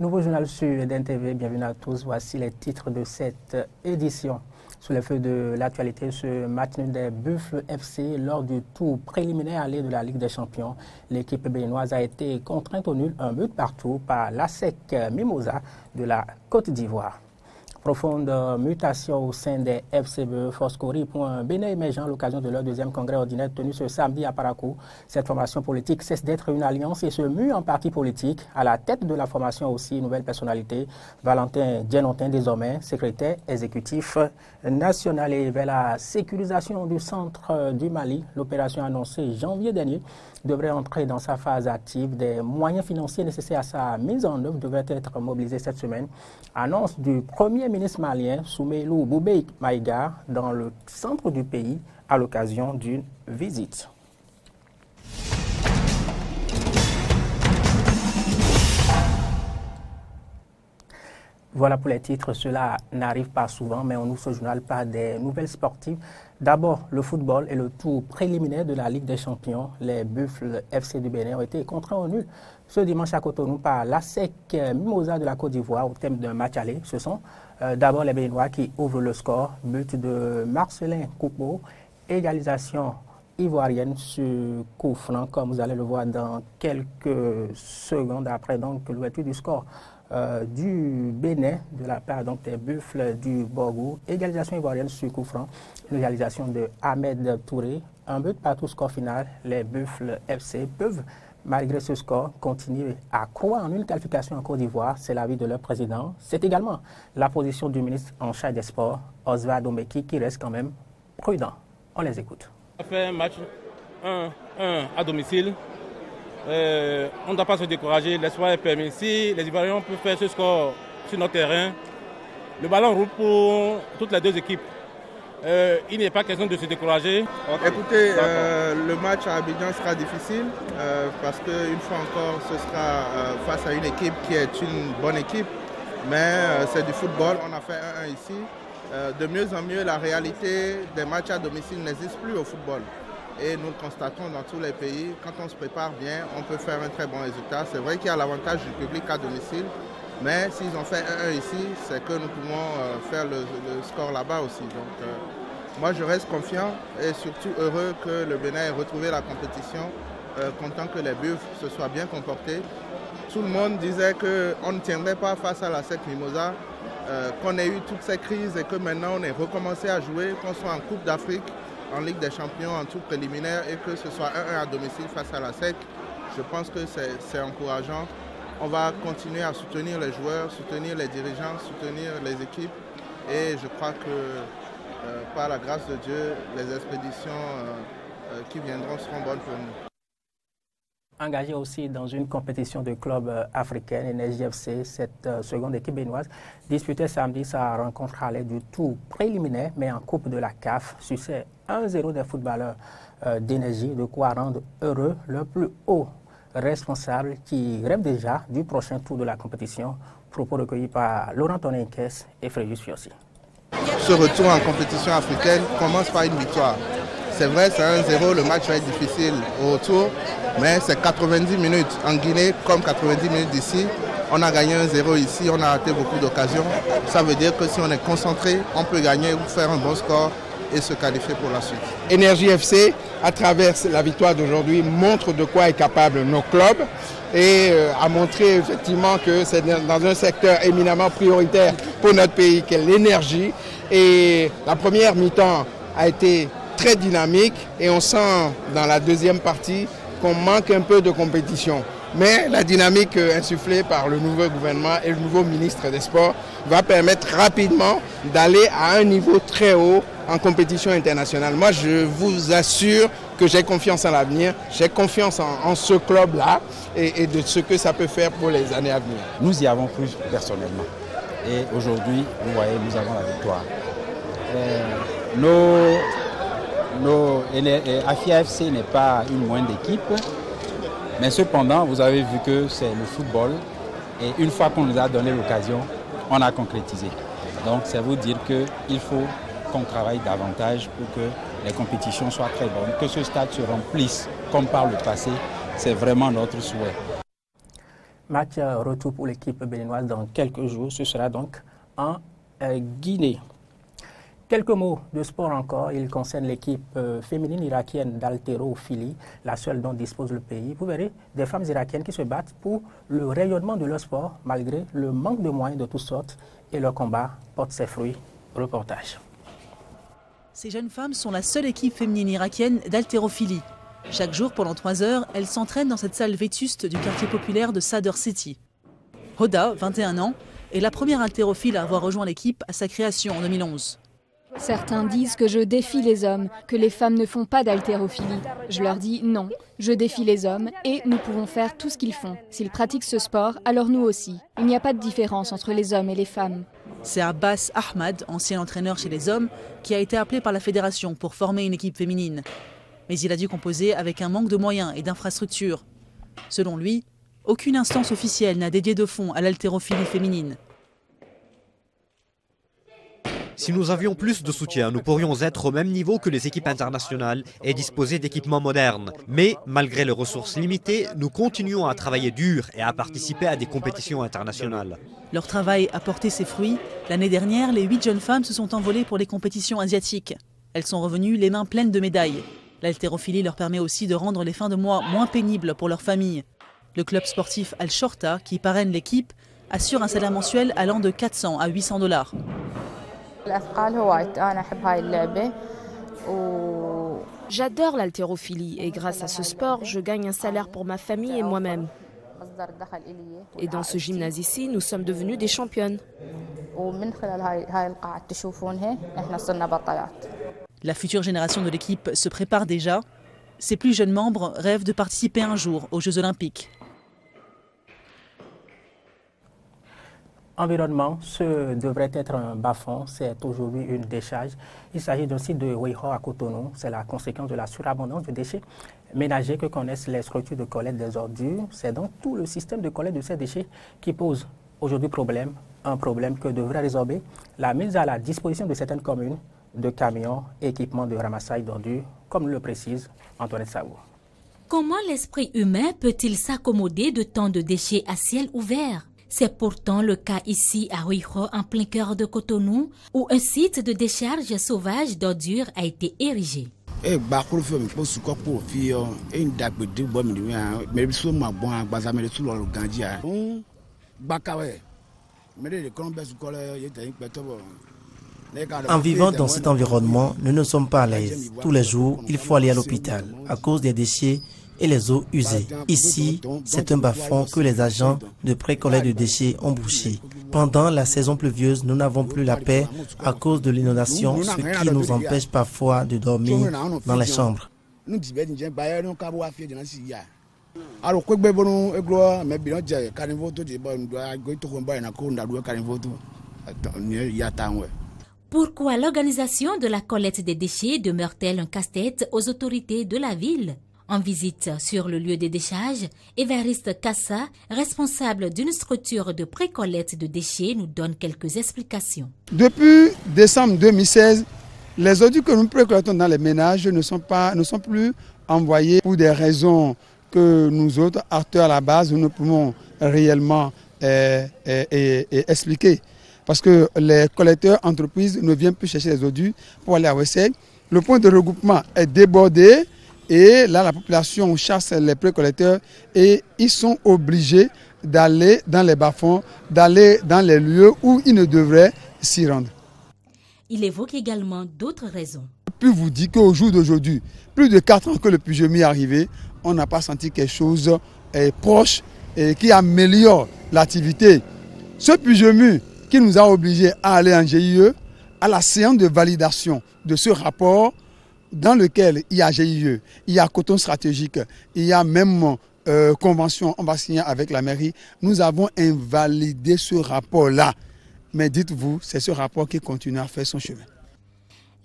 Nouveau journal sur Eden TV, bienvenue à tous. Voici les titres de cette édition. Sous les feux de l'actualité, ce match nul des Buffles FC lors du tour préliminaire aller de la Ligue des Champions. L'équipe béninoise a été contrainte au nul, un but partout par l'ASEC Mimosa de la Côte d'Ivoire. Profonde mutation au sein des FCBE Foscori pour un Bénin émergent à l'occasion de leur deuxième congrès ordinaire tenu ce samedi à Parakou. Cette formation politique cesse d'être une alliance et se mue en parti politique. À la tête de la formation aussi, une nouvelle personnalité, Valentin Djenontin, désormais secrétaire exécutif national. Et vers la sécurisation du centre du Mali, l'opération annoncée janvier dernier devrait entrer dans sa phase active. Des moyens financiers nécessaires à sa mise en œuvre devraient être mobilisés cette semaine. Annonce du Premier ministre malien Soumeylou Boubèye Maïga dans le centre du pays à l'occasion d'une visite. Voilà pour les titres, cela n'arrive pas souvent, mais on ouvre ce journal par des nouvelles sportives. D'abord, le football et le tour préliminaire de la Ligue des Champions. Les Buffles FC du Bénin ont été contraints au nul ce dimanche à Cotonou par l'ASEC Mimosa de la Côte d'Ivoire au thème d'un match aller. Ce sont d'abord les Béninois qui ouvrent le score. But de Marcelin Coupeau, égalisation ivoirienne sur coup franc, comme vous allez le voir dans quelques secondes après donc l'ouverture du score. Du Bénin, de la part donc, des Buffles du Borgou, égalisation ivoirienne sur coup franc, une réalisation de Ahmed Touré, un but partout, score final. Les Buffles FC peuvent, malgré ce score, continuer à croire en une qualification en Côte d'Ivoire. C'est l'avis de leur président. C'est également la position du ministre en charge des sports, Oswald Omeki, qui reste quand même prudent. On les écoute. On a fait un match 1-1 à domicile. On ne doit pas se décourager, l'espoir est permis. Si les Ivoiriens peuvent faire ce score sur notre terrain, le ballon roule pour toutes les deux équipes. Il n'est pas question de se décourager. Écoutez, le match à Abidjan sera difficile parce qu'une fois encore, ce sera face à une équipe qui est une bonne équipe. Mais c'est du football, on a fait 1-1 ici. De mieux en mieux, la réalité des matchs à domicile n'existe plus au football. Et nous le constatons dans tous les pays, quand on se prépare bien, on peut faire un très bon résultat. C'est vrai qu'il y a l'avantage du public à domicile, mais s'ils ont fait 1-1 ici, c'est que nous pouvons faire le score là-bas aussi. Donc moi je reste confiant et surtout heureux que le Bénin ait retrouvé la compétition, content que les Buffles se soient bien comportés. Tout le monde disait qu'on ne tiendrait pas face à l'ASEC Mimosa, qu'on ait eu toutes ces crises et que maintenant on ait recommencé à jouer, qu'on soit en Coupe d'Afrique, en Ligue des Champions, en tour préliminaire et que ce soit 1-1 à domicile face à la SEC, je pense que c'est encourageant. On va continuer à soutenir les joueurs, soutenir les dirigeants, soutenir les équipes et je crois que par la grâce de Dieu, les expéditions qui viendront seront bonnes pour nous. Engagé aussi dans une compétition de club africaine, Energy FC, cette seconde équipe béninoise disputait samedi sa rencontre à l'aide du tour préliminaire, mais en coupe de la CAF. Succès 1-0 des footballeurs d'Energy, de quoi rendre heureux le plus haut responsable qui rêve déjà du prochain tour de la compétition. Propos recueillis par Laurent Toninques et Frédéric Fiossi. Ce retour en compétition africaine commence par une victoire. C'est vrai, c'est 1-0, le match va être difficile au retour, mais c'est 90 minutes en Guinée comme 90 minutes d'ici. On a gagné 1-0 ici, on a raté beaucoup d'occasions. Ça veut dire que si on est concentré, on peut gagner ou faire un bon score et se qualifier pour la suite. Energy FC, à travers la victoire d'aujourd'hui, montre de quoi est capable nos clubs et a montré effectivement que c'est dans un secteur éminemment prioritaire pour notre pays qu'est l'énergie. Et la première mi-temps a été très dynamique et on sent dans la deuxième partie qu'on manque un peu de compétition. Mais la dynamique insufflée par le nouveau gouvernement et le nouveau ministre des Sports va permettre rapidement d'aller à un niveau très haut en compétition internationale. Moi, je vous assure que j'ai confiance en l'avenir, j'ai confiance en ce club-là et de ce que ça peut faire pour les années à venir. Nous y avons cru personnellement. Et aujourd'hui, vous voyez, nous avons la victoire. Afia FC n'est pas une moindre équipe, mais cependant, vous avez vu que c'est le football et une fois qu'on nous a donné l'occasion, on a concrétisé. Donc, c'est vous dire qu'il faut qu'on travaille davantage pour que les compétitions soient très bonnes, que ce stade se remplisse comme par le passé, c'est vraiment notre souhait. Match retour pour l'équipe béninoise dans quelques jours. Ce sera donc en Guinée. Quelques mots de sport encore. Il concerne l'équipe féminine irakienne d'haltérophilie, la seule dont dispose le pays. Vous verrez des femmes irakiennes qui se battent pour le rayonnement de leur sport, malgré le manque de moyens de toutes sortes. Et leur combat porte ses fruits. Reportage. Ces jeunes femmes sont la seule équipe féminine irakienne d'haltérophilie. Chaque jour, pendant 3 heures, elles s'entraînent dans cette salle vétuste du quartier populaire de Sadr City. Hoda, 21 ans, est la première haltérophile à avoir rejoint l'équipe à sa création en 2011. Certains disent que je défie les hommes, que les femmes ne font pas d'haltérophilie. Je leur dis non, je défie les hommes et nous pouvons faire tout ce qu'ils font. S'ils pratiquent ce sport, alors nous aussi. Il n'y a pas de différence entre les hommes et les femmes. C'est Abbas Ahmad, ancien entraîneur chez les hommes, qui a été appelé par la fédération pour former une équipe féminine. Mais il a dû composer avec un manque de moyens et d'infrastructures. Selon lui, aucune instance officielle n'a dédié de fonds à l'haltérophilie féminine. Si nous avions plus de soutien, nous pourrions être au même niveau que les équipes internationales et disposer d'équipements modernes. Mais, malgré les ressources limitées, nous continuons à travailler dur et à participer à des compétitions internationales. Leur travail a porté ses fruits. L'année dernière, les 8 jeunes femmes se sont envolées pour les compétitions asiatiques. Elles sont revenues les mains pleines de médailles. L'haltérophilie leur permet aussi de rendre les fins de mois moins pénibles pour leurs familles. Le club sportif Al-Shorta, qui parraine l'équipe, assure un salaire mensuel allant de 400 à 800 $. J'adore l'haltérophilie et grâce à ce sport, je gagne un salaire pour ma famille et moi-même. Et dans ce gymnase ici, nous sommes devenus des championnes. La future génération de l'équipe se prépare déjà. Ses plus jeunes membres rêvent de participer un jour aux Jeux Olympiques. Environnement, ce devrait être un bas-fond, c'est aujourd'hui une décharge. Il s'agit d'un site de Weiho à Cotonou. C'est la conséquence de la surabondance de déchets ménagers que connaissent les structures de collecte des ordures. C'est donc tout le système de collecte de ces déchets qui pose aujourd'hui problème, un problème que devrait résorber la mise à la disposition de certaines communes de camions et équipements de ramassage d'ordures, comme le précise Antoinette Savour. Comment l'esprit humain peut-il s'accommoder de tant de déchets à ciel ouvert? C'est pourtant le cas ici à Weiho, en plein cœur de Cotonou, où un site de décharge sauvage d'ordures a été érigé. En vivant dans cet environnement, nous ne sommes pas à l'aise. Tous les jours, il faut aller à l'hôpital à cause des déchets et les eaux usées. Ici, c'est un bas-fond que les agents de pré-collecte de déchets ont bouché. Pendant la saison pluvieuse, nous n'avons plus la paix à cause de l'inondation, ce qui nous empêche parfois de dormir dans les chambres. Pourquoi l'organisation de la collecte des déchets demeure-t-elle un casse-tête aux autorités de la ville? En visite sur le lieu des décharges, Évariste Kassa, responsable d'une structure de pré-collecte de déchets, nous donne quelques explications. Depuis décembre 2016, les ordures que nous pré-collectons dans les ménages ne sont plus envoyées pour des raisons que nous autres, acteurs à la base, nous ne pouvons réellement expliquer. Parce que les collecteurs entreprises ne viennent plus chercher les ordures pour aller à Wessel. Le point de regroupement est débordé. Et là, la population chasse les pré-collecteurs et ils sont obligés d'aller dans les bas-fonds, d'aller dans les lieux où ils ne devraient s'y rendre. Il évoque également d'autres raisons. Je peux vous dire qu'au jour d'aujourd'hui, plus de 4 ans que le PGMI est arrivé, on n'a pas senti quelque chose proche et qui améliore l'activité. Ce PGMI qui nous a obligés à aller en GIE, à la séance de validation de ce rapport, dans lequel il y a GIE, il y a coton stratégique, il y a même convention, on va signer avec la mairie. Nous avons invalidé ce rapport-là. Mais dites-vous, c'est ce rapport qui continue à faire son chemin.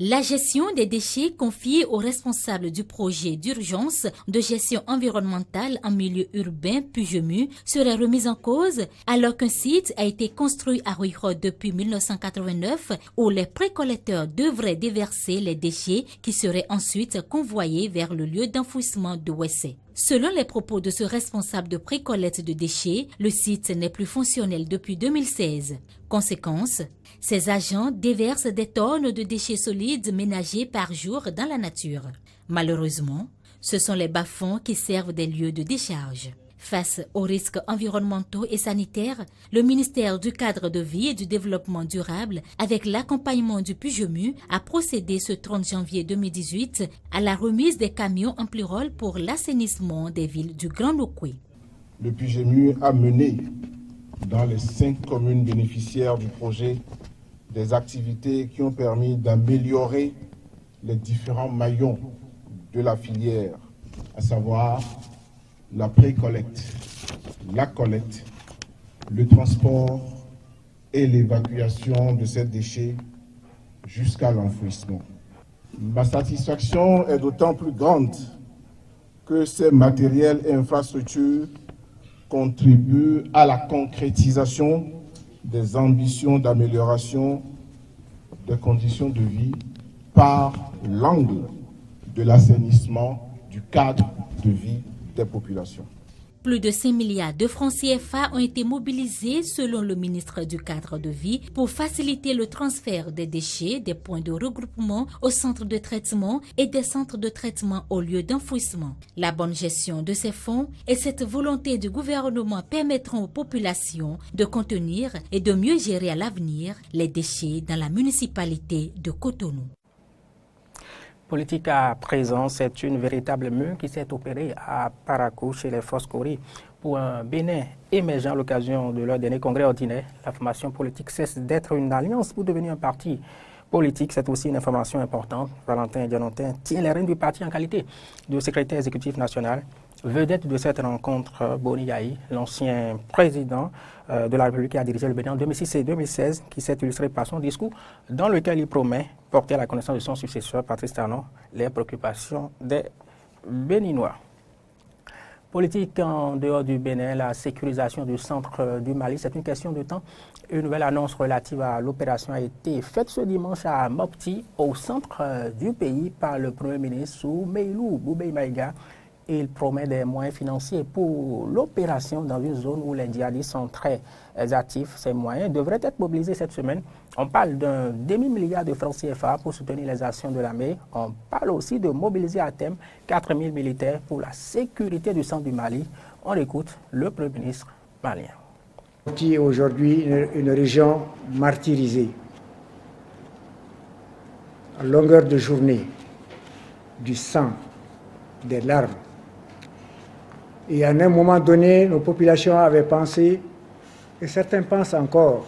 La gestion des déchets confiée aux responsables du projet d'urgence de gestion environnementale en milieu urbain PUGEMU serait remise en cause alors qu'un site a été construit à Weiho depuis 1989 où les pré-collecteurs devraient déverser les déchets qui seraient ensuite convoyés vers le lieu d'enfouissement de Wessé. Selon les propos de ce responsable de pré-collecte de déchets, le site n'est plus fonctionnel depuis 2016. Conséquence, ces agents déversent des tonnes de déchets solides ménagers par jour dans la nature. Malheureusement, ce sont les bas-fonds qui servent des lieux de décharge. Face aux risques environnementaux et sanitaires, le ministère du Cadre de vie et du Développement durable, avec l'accompagnement du PUJEMU, a procédé ce 30 janvier 2018 à la remise des camions en plurol pour l'assainissement des villes du Grand Lukwi. Le PUJEMU a mené dans les 5 communes bénéficiaires du projet des activités qui ont permis d'améliorer les différents maillons de la filière, à savoir la pré-collecte, la collecte, le transport et l'évacuation de ces déchets jusqu'à l'enfouissement. Ma satisfaction est d'autant plus grande que ces matériels et infrastructures contribuent à la concrétisation des ambitions d'amélioration des conditions de vie par l'angle de l'assainissement du cadre de vie des populations. Plus de 5 milliards de francs CFA ont été mobilisés selon le ministre du Cadre de vie pour faciliter le transfert des déchets des points de regroupement aux centres de traitement et des centres de traitement au lieu d'enfouissement. La bonne gestion de ces fonds et cette volonté du gouvernement permettront aux populations de contenir et de mieux gérer à l'avenir les déchets dans la municipalité de Cotonou. Politique à présent, c'est une véritable meute qui s'est opérée à Parakou chez les forces Kori pour un Bénin émergent à l'occasion de leur dernier congrès ordinaire. La formation politique cesse d'être une alliance pour devenir un parti politique. C'est aussi une information importante. Valentin Dianontin tient les rênes du parti en qualité de secrétaire exécutif national. Vedette de cette rencontre, Boni Yahi, l'ancien président de la République qui a dirigé le Bénin en 2006 et 2016, qui s'est illustré par son discours dans lequel il promet porter à la connaissance de son successeur, Patrice Talon, les préoccupations des Béninois. Politique en dehors du Bénin, la sécurisation du centre du Mali, c'est une question de temps. Une nouvelle annonce relative à l'opération a été faite ce dimanche à Mopti, au centre du pays, par le Premier ministre Soumeilou Boubei Maïga. Il promet des moyens financiers pour l'opération dans une zone où les djihadistes sont très actifs. Ces moyens devraient être mobilisés cette semaine. On parle d'un demi-milliard de francs CFA pour soutenir les actions de l'armée. On parle aussi de mobiliser à terme 4000 militaires pour la sécurité du centre du Mali. On écoute le Premier ministre malien. Qui est aujourd'hui une région martyrisée. À longueur de journée, du sang, des larmes. Et à un moment donné, nos populations avaient pensé, et certains pensent encore,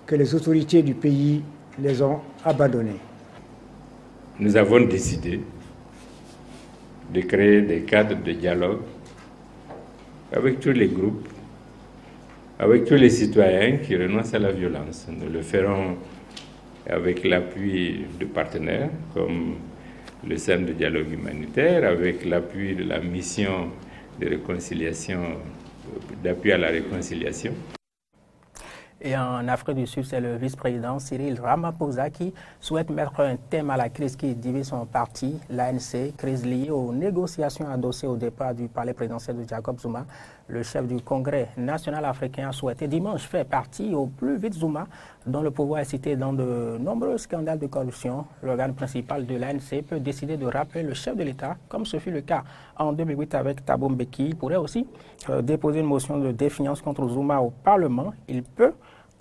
que les autorités du pays les ont abandonnés. Nous avons décidé de créer des cadres de dialogue avec tous les groupes, avec tous les citoyens qui renoncent à la violence. Nous le ferons avec l'appui de partenaires comme le Centre de dialogue humanitaire, avec l'appui de la mission de réconciliation, d'appui à la réconciliation. Et en Afrique du Sud, c'est le vice-président Cyril Ramaphosa qui souhaite mettre un terme à la crise qui divise son parti, l'ANC, crise liée aux négociations adossées au départ du palais présidentiel de Jacob Zuma. Le chef du Congrès national africain a souhaité dimanche faire partie au plus vite Zuma, dont le pouvoir est cité dans de nombreux scandales de corruption. L'organe principal de l'ANC peut décider de rappeler le chef de l'État, comme ce fut le cas en 2008 avec Thabo Mbeki. Il pourrait aussi déposer une motion de défiance contre Zuma au Parlement. Il peut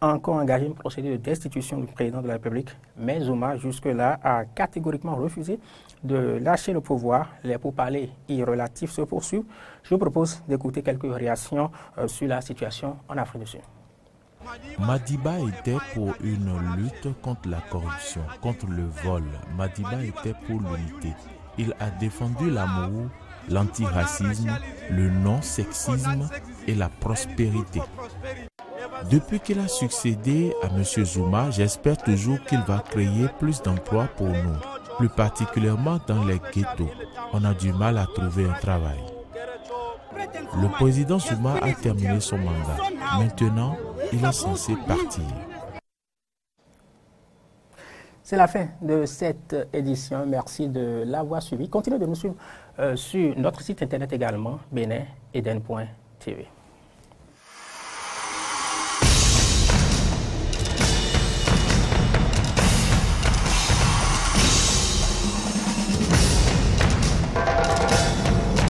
encore engager une procédure de destitution du président de la République, mais Zuma, jusque-là, a catégoriquement refusé de lâcher le pouvoir. Les pourparlers irrelatifs se poursuivent. Je vous propose d'écouter quelques réactions sur la situation en Afrique du Sud. Madiba était pour une lutte contre la corruption, contre le vol. Madiba était pour l'unité. Il a défendu l'amour, l'antiracisme, le non-sexisme et la prospérité. Depuis qu'il a succédé à M. Zuma, j'espère toujours qu'il va créer plus d'emplois pour nous, plus particulièrement dans les ghettos. On a du mal à trouver un travail. Le président Zuma a terminé son mandat. Maintenant, il est censé partir. C'est la fin de cette édition. Merci de l'avoir suivi. Continuez de nous suivre sur notre site internet également, benin-eden.tv.